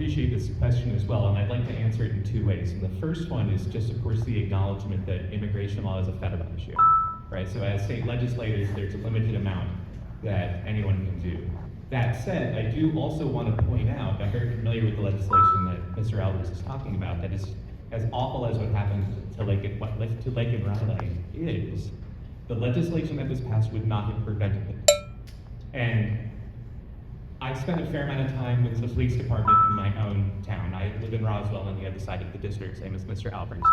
appreciate this question as well, and I'd like to answer it in two ways. And the first one is just, of course, the acknowledgement that immigration law is a federal issue, right? So as state legislators, there's a limited amount that anyone can do. That said, I do also want to point out, I'm very familiar with the legislation that Mr. Albers is talking about, that is as awful as what happened to 𝘠𝘮𝘮𝘪𝘮 is, the legislation that was passed would not have prevented it. And I spent a fair amount of time with the police department in my own town. I live in Roswell on the other side of the district, same as Mr. Albers.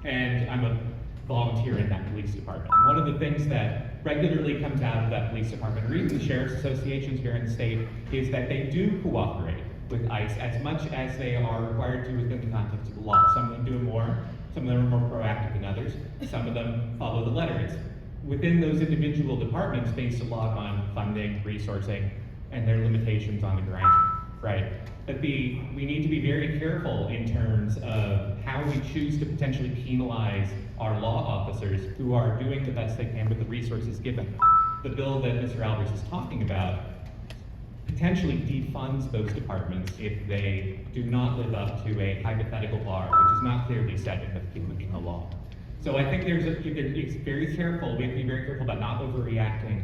And I'm a volunteer in that police department. And one of the things that regularly comes out of that police department, or even the sheriff's associations here in the state, is that they do cooperate with ICE as much as they are required to within the context of the law. Some of them do it more, some of them are more proactive than others, some of them follow the letter. It's within those individual departments based a lot on funding, resourcing, and their limitations on the ground, right? But we need to be very careful in terms of how we choose to potentially penalize our law officers who are doing the best they can with the resources given. The bill that Mr. Albers is talking about potentially defunds those departments if they do not live up to a hypothetical bar, which is not clearly set in the law. So I think it's very careful, we have to be very careful about not overreacting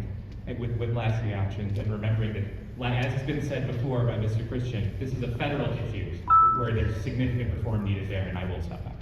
with last reactions, and remembering that, as has been said before by Mr. Christian, this is a federal issue where there's significant reform needed there, and I will stop that.